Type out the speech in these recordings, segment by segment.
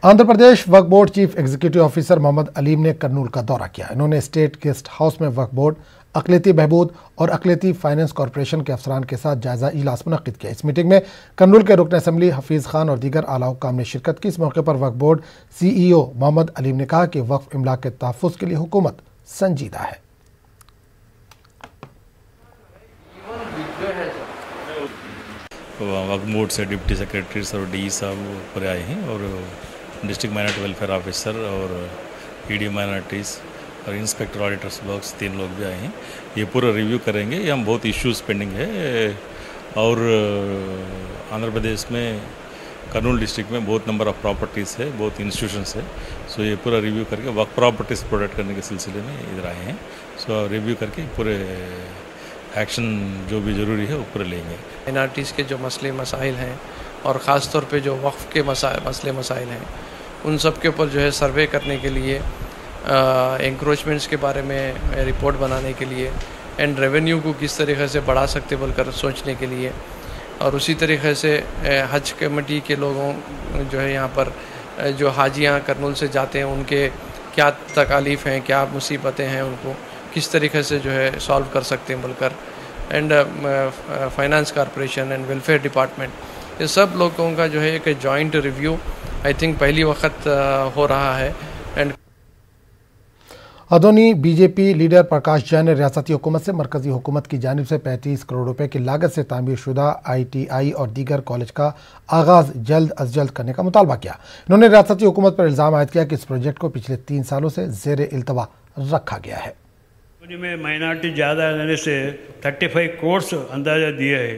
Andhra Pradesh Waqf board chief executive officer Mohammed Aleem ने कर्नूल का दौरा किया। इन्होंने स्टेट गेस्ट हाउस में वक्फ बोर्ड, अक़लियती बहबूद और अक़लियती फाइनेंस कॉरपोरेशन के अफसरान के साथ जायजा इजलास मुनक़्क़िद किया। इस मीटिंग में कर्नूल के रुकन असम्बली हफीज़ खान और दीगर आला हुक्काम ने शिरकत की। इस मौके पर वक्फ बोर्ड CEO मोहम्मद अलीम ने कहा कि वक्फ इमलाक के तहफ़्फ़ुज़ के लिए हुकूमत संजीदा है। वक्फ बोर्ड से डिप्टी सेक्रेटरीज और DE साहब ऊपर आए हैं और डिस्ट्रिक्ट माइनॉरिटी वेलफेयर ऑफिसर और PD माइनॉरिटीज़ और इंस्पेक्टर ऑडिटर्स ब्लॉक्स 3 लोग भी आए हैं। ये पूरा रिव्यू करेंगे। ये हम बहुत इश्यूज़ पेंडिंग है और आंध्र प्रदेश में कर्नूल डिस्ट्रिक्ट में बहुत नंबर ऑफ़ प्रॉपर्टीज़ है, बहुत इंस्टीट्यूशंस है। सो ये पूरा रिव्यू करके वक्फ प्रॉपर्टीज़ प्रोटेक्ट करने के सिलसिले में इधर आए हैं। सो रिव्यू करके पूरे एक्शन जो भी ज़रूरी है वो पूरे लेंगे। माइनॉरिटीज़ के जो मसले मसाइल हैं और ख़ास तौर पे जो वक्फ के मसले मसाइल हैं उन सब के ऊपर जो है सर्वे करने के लिए, इंक्रोचमेंट्स के बारे में रिपोर्ट बनाने के लिए एंड रेवेन्यू को किस तरीके से बढ़ा सकते बोलकर सोचने के लिए, और उसी तरीके से हज कमेटी के लोगों जो है यहाँ पर जो हाजियाँ कर्नूल से जाते हैं उनके क्या तकालीफ़ हैं, क्या मुसीबतें हैं, उनको किस तरीके से जो है सॉल्व कर सकते हैं बोलकर, and finance corporation and welfare department, ये सब लोगों का जो है एक जॉइंट रिव्यू आई थिंक पहली वक्त हो रहा है। एंड अदोनी BJP लीडर प्रकाश जैन ने रियासती हुकूमत से मरकजी हुकूमत की जानिब से 35 करोड़ रुपए की लागत से तामीर शुदा ITI और दीगर कॉलेज का आगाज़ जल्द अज जल्द करने का मुतालबा किया। इन्होंने रियासती हुकूमत पर इल्ज़ाम आयद किया कि इस प्रोजेक्ट को पिछले 3 सालों से ज़ेर इल्तवा रखा गया है। में माइनॉरिटी ज़्यादा रहने से 35 कोर्स अंदाज़ा दिए है।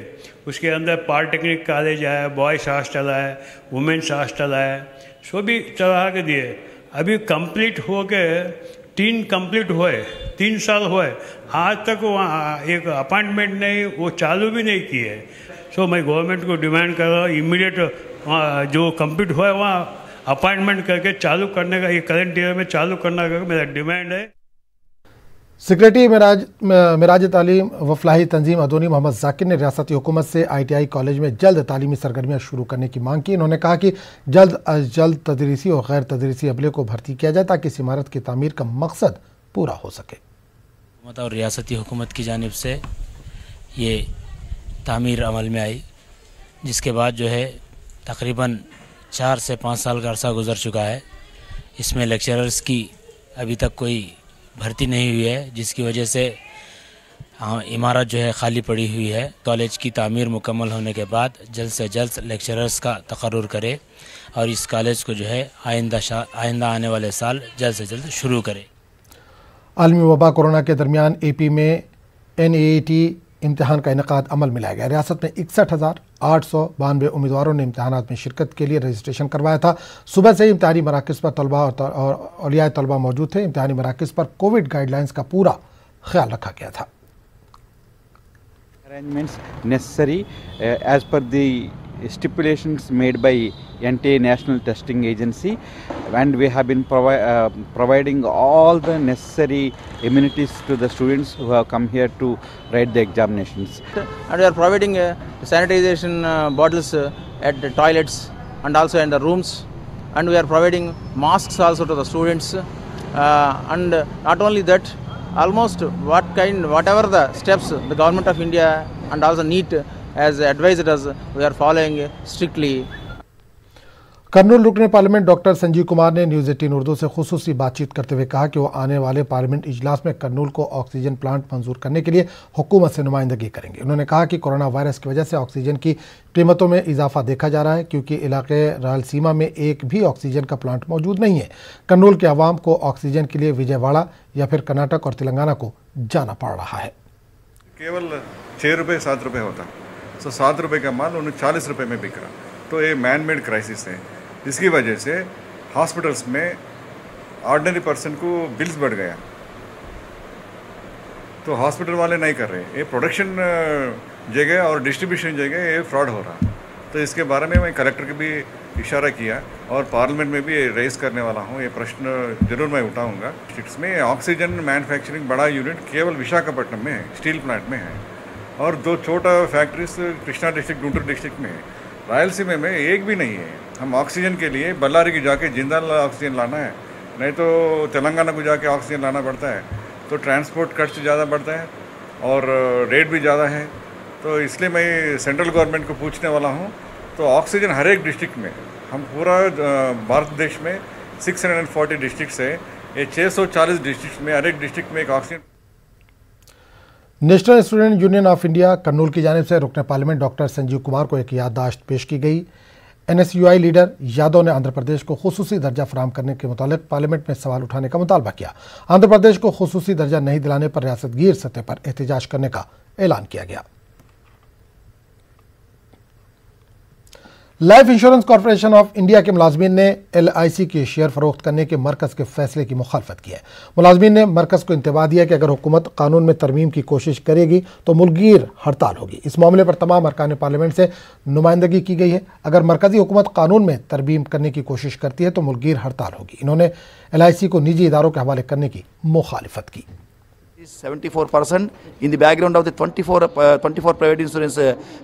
उसके अंदर पॉलिटेक्निक कॉलेज है, बॉयज़ हॉस्टल है, वुमेंस हॉस्टल है, सो भी चढ़ा के दिए। अभी कंप्लीट हो के 3 कंप्लीट हुए, 3 साल हुए, आज तक वहाँ एक अपॉइंटमेंट नहीं, वो चालू भी नहीं किए। सो मैं गवर्नमेंट को डिमांड कर रहा हूँ इमीडिएट जो कंप्लीट हुआ है वहाँ अपॉइंटमेंट करके चालू करने का, ये करंट ईयर में चालू करने का मेरा डिमांड है। सेक्रेटरी मिराज तालीम व फलाही तंजीम अदोनी मोहम्मद जाकिर ने रियासती हुकूमत से ITI कॉलेज में जल्द तालीमी सरगर्मियाँ शुरू करने की मांग की। इन्होंने कहा कि जल्द अज जल्द तदरीसी और गैर तदरीसी अमले को भर्ती किया जाए ताकि इस इमारत की तामीर का मकसद पूरा हो सके। हुकूमत और रियासती हुकूमत की जानिब से ये तामीर अमल में आई, जिसके बाद जो है तकरीबन 4 से 5 साल का अरसा गुजर चुका है। इसमें लेक्चरर्स की अभी तक कोई भर्ती नहीं हुई है, जिसकी वजह से इमारत जो है खाली पड़ी हुई है। कॉलेज की तामीर मुकम्मल होने के बाद जल्द से जल्द लेक्चरर्स का तकर्रुर करे और इस कॉलेज को जो है आइंदा आने वाले साल जल्द से जल्द शुरू करे। आलमी वबा कोरोना के दरमियान AP में NEET इम्तिहान का इनेकाद अमल में लाया गया। रियासत में 61,892 उम्मीदवारों ने इम्तिहानात में शिरकत के लिए रजिस्ट्रेशन करवाया था। सुबह से ही इम्तिहानी मराकज़ पर तलबा और औलियाए तलबा मौजूद थे। इम्तिहानी मराकज़ पर कोविड गाइडलाइंस का पूरा ख्याल रखा गया था। Arrangements necessary as per the stipulations made by NTA National Testing Agency, and we have been providing all the necessary amenities to the students who have come here to write the examinations. And we are providing sanitization bottles at the toilets and also in the rooms, and we are providing masks also to the students, and not only that, almost whatever the steps the government of India and also NEET has advised us, we are following strictly. Kurnool रुकने parliament doctor Sanjeev Kumar ने news 18 Urdu से खुसूसी बातचीत करते हुए कहा कि वो आने वाले पार्लियामेंट इजलास में कर्नूल को ऑक्सीजन प्लांट मंजूर करने के लिए हुकूमत से नुमाइंदगी करेंगे। उन्होंने कहा कि कोरोना वायरस की वजह से ऑक्सीजन की कीमतों में इजाफा देखा जा रहा है, क्योंकि इलाके रायलसीमा में एक भी ऑक्सीजन का प्लांट मौजूद नहीं है। कर्नूल के अवाम को ऑक्सीजन के लिए विजयवाड़ा या फिर कर्नाटक और तेलंगाना को जाना पड़ रहा है। केवल 6 रुपये 7 रुपये होता, तो 7 रुपये का माल उन्हें 40 रुपये में बिक रहा। तो ये मैन मेड क्राइसिस है। इसकी वजह से हॉस्पिटल्स में ऑर्डिनरी पर्सन को बिल्स बढ़ गया, तो हॉस्पिटल वाले नहीं कर रहे। ये प्रोडक्शन जगह और डिस्ट्रीब्यूशन जगह ये फ्रॉड हो रहा। तो इसके बारे में मैं कलेक्टर को भी इशारा किया और पार्लियामेंट में भी रेस करने वाला हूँ। ये प्रश्न जरूर मैं उठाऊँगा। इसमें ऑक्सीजन मैन्युफैक्चरिंग बड़ा यूनिट केवल विशाखापट्टनम में है, स्टील प्लांट में है, और 2 छोटा factories Krishna district, Guntur district में है। रायलसीमा में एक भी नहीं है। हम ऑक्सीजन के लिए बल्लारी की जाके जिंदाल ऑक्सीजन लाना है, नहीं तो तेलंगाना को जाके ऑक्सीजन लाना पड़ता है, तो ट्रांसपोर्ट खर्च ज़्यादा बढ़ता है और रेट भी ज़्यादा है। तो इसलिए मैं सेंट्रल गवर्नमेंट को पूछने वाला हूँ, तो ऑक्सीजन हर एक डिस्ट्रिक्ट में, हम पूरा भारत देश में 640 डिस्ट्रिक्ट है, ये 640 डिस्ट्रिक्ट में हर एक डिस्ट्रिक्ट में एक oxygen. National student union of India Kurnool की जानिब से रुकन पार्लियामेंट डॉक्टर संजीव कुमार को एक याददाश्त पेश की गई। NSUI लीडर यादव ने आंध्र प्रदेश को खुसूसी दर्जा फराहम करने के मुतालिक पार्लियामेंट में सवाल उठाने का मुतालबा किया। आंध्र प्रदेश को खुसूसी दर्जा नहीं दिलाने पर रियासतगीर सतह पर एहतजाज करने का ऐलान किया गया। Life insurance corporation of India के मुलाजमीन ने LIC के शेयर फरोख्त करने के मरकज के फैसले की मुखालफत की है। मुलाजमीन ने मरकज को इंतबाह दिया कि अगर हुकूमत कानून में तरमीम की कोशिश करेगी तो मुल्कगीर हड़ताल होगी। इस मामले पर तमाम अरकान पार्लियामेंट से नुमाइंदगी की गई है। अगर मरकजी हुकूमत कानून में तरमीम करने की कोशिश करती है तो मुल्कगीर हड़ताल होगी। इन्होंने LIC को निजी इदारों के हवाले करने की मुखालफत की। 74% in the background of the 24 private insurance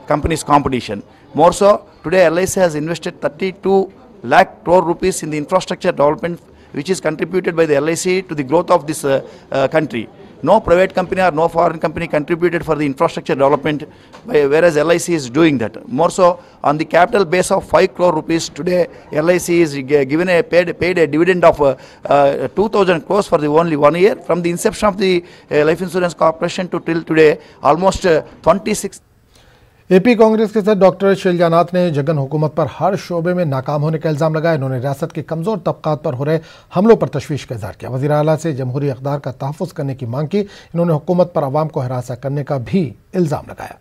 companies competition. More so, today LIC has invested 32 lakh crore rupees in the infrastructure development which is contributed by the LIC to the growth of this country. No private company or no foreign company contributed for the infrastructure development, whereas LIC is doing that. More so, on the capital base of 5 crore rupees, today LIC is given paid a dividend of 2,000 crores for the only 1 year. From the inception of the Life Insurance Corporation to till today, almost 26. AP Congress के सदस्य doctor Sailajanath ने जगन हुकूमत पर हर शोबे में नाकाम होने का इल्ज़ाम लगाया। इन्होंने रियासत के कमज़ोर तबकात पर हो रहे हमलों पर तशवीश का इज़हार किया। वज़ीर आला से जमहूरी इक़्तिदार का तहफ़्फ़ुज़ करने की मांग की। इन्होंने हुकूमत पर अवाम को हरासा करने का भी इल्ज़ाम लगाया।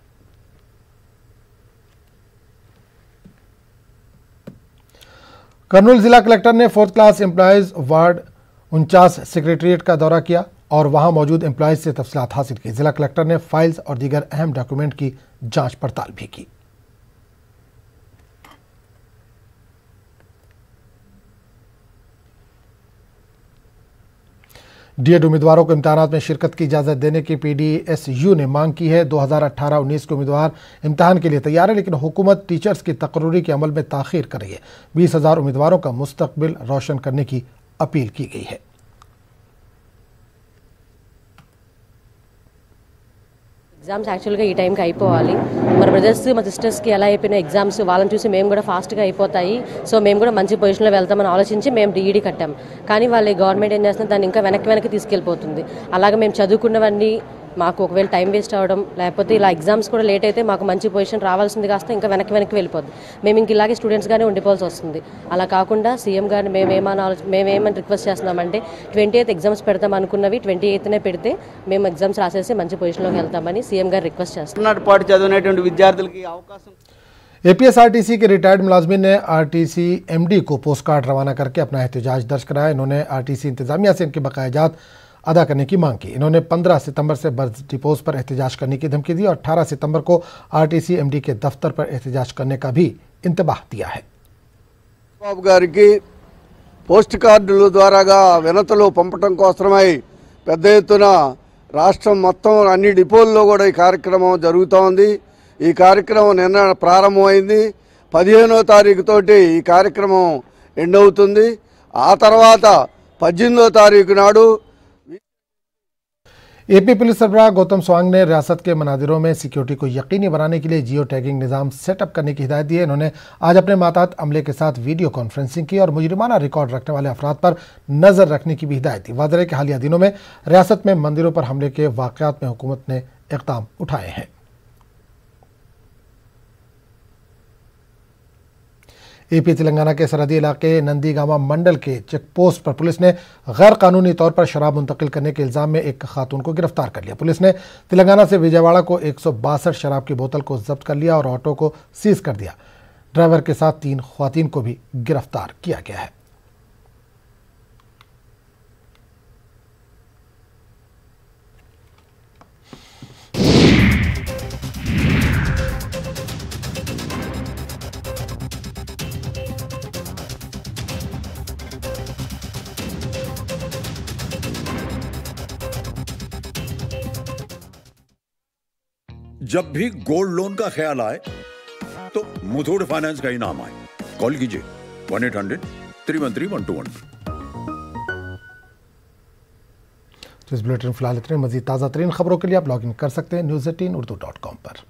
कर्नूल जिला कलेक्टर ने 4th class employees ward 49 secretariat का दौरा किया और वहां मौजूद एम्प्लॉयज़ से तफसीलात हासिल की। जिला कलेक्टर ने फाइल्स और दीगर अहम डॉक्यूमेंट की जांच पड़ताल भी की। डीएड उम्मीदवारों को इम्तिहानात में शिरकत की इजाज़त देने की PDSU ने मांग की है। 2018-19 के उम्मीदवार इम्तिहान के लिए तैयार है, लेकिन हुकूमत टीचर्स की तकर्रूरी के अमल में ताख़ीर कर रही है। 20,000 उम्मीदवारों का मुस्तकबिल रोशन करने की अपील की गई है। ఎగ్జామ్స్ యాక్చువల్గా ఈ టైంకి అయిపోవాలి. మన బ్రదర్స్ మా సిస్టర్స్కి ఎలా అయిపోయినా ఎగ్జామ్స్ వాళ్ళని చూసి మేము కూడా ఫాస్ట్గా అయిపోతాయి, సో మేము కూడా మంచి పొజిషన్లో వెళ్తామని ఆలోచించి మేము DED కట్టాం. కానీ వాళ్ళ గవర్నమెంట్ ఏం చేస్తుంది, దాన్ని ఇంకా వెనక్కి తీసుకెళ్ళిపోతుంది. అలాగే మేము చదువుకున్నవన్నీ మాకు ఒకవేళ టైం వేస్ట్ అవ్వడం, లేకపోతే ఇలా ఎగ్జామ్స్ కూడా లేట్ అయితే మాకు మంచి పొజిషన్ రావాల్సింది కాస్త ఇంకా వెనక్కి వెళ్ళిపోద్ది. మేము ఇంక ఇలాగే స్టూడెంట్స్గానే ఉండిపోవాల్సి వస్తుంది. అలా కాకుండా సీఎం గారిని మేమేమని రిక్వెస్ట్ చేస్తున్నామంటే 28th ఎగ్జామ్స్ పెడతాం అనుకున్నవి 28నే పెడితే మేము ఎగ్జామ్స్ రాసేసి మంచి పొజిషన్లోకి వెళ్తామని సీఎం గారు రిక్వెస్ట్ చేస్తున్నారు. పాటు చదివినటువంటి విద్యార్థులకి అవకాశం APSRTC के रिटायर्ड मुलाजमीन ने RTC MD को पोस्ट कार्ड रवाना करके अपना एहतजाज दर्ज कराया। इन्होंने RTC इंतजामिया से इनके बकायाजात अदा करने की मांग की। इन्होंने 15 सितंबर से बस डिपोज पर एहतजाज करने की धमकी दी और 18 सितंबर को RTC MD के दफ्तर पर एहतजाज करने का भी इंतबाह दिया है। బాబు గారికి పోస్ట్ కార్డుల ద్వారాగా వినతులు పంపడం కోసమై పెద్ద ఎత్తున రాష్ట్రం మొత్తం అన్ని డిపోల్లో కూడా ఈ కార్యక్రమం జరుగుతూ ఉంది. ఈ కార్యక్రమం నిన్న ప్రారంభమైంది. 15వ తారీఖు తోటి ఈ కార్యక్రమం ఎండ్ అవుతుంది. ఆ తర్వాత 18వ తారీఖు నాడు AP पुलिस सरबराह गौतम स्वांग ने रियासत के मनादिरों में सिक्योरिटी को यकीनी बनाने के लिए जियो टैगिंग निज़ाम सेटअप करने की हिदायत दी है। इन्होंने आज अपने मातहत अमले के साथ वीडियो कॉन्फ्रेंसिंग की और मुजरिमाना रिकॉर्ड रखने वाले अफराद पर नज़र रखने की भी हिदायत दी। वाज़ेह है कि हालिया दिनों में रियासत में मंदिरों पर हमले के वाक़यात में हुकूमत ने इक़दाम उठाए हैं। AP तेलंगाना के सरहदी इलाके नंदीगामा मंडल के चेक पोस्ट पर पुलिस ने गैर कानूनी तौर पर शराब मुंतकिल करने के इल्ज़ाम में एक खातून को गिरफ्तार कर लिया। पुलिस ने तेलंगाना से विजयवाड़ा को 162 शराब की बोतल को जब्त कर लिया और ऑटो को सीज कर दिया। ड्राइवर के साथ 3 ख्वातीन को भी गिरफ्तार किया गया है। जब भी गोल्ड लोन का ख्याल आए तो मुथूट फाइनेंस का ही नाम आए। कॉल कीजिए 1-800-313-1212। तो इस बुलेटिन फिलहाल इतने। मजीद ताज़ा तरीन खबरों के लिए आप लॉग इन कर सकते हैं news18urdu.com पर।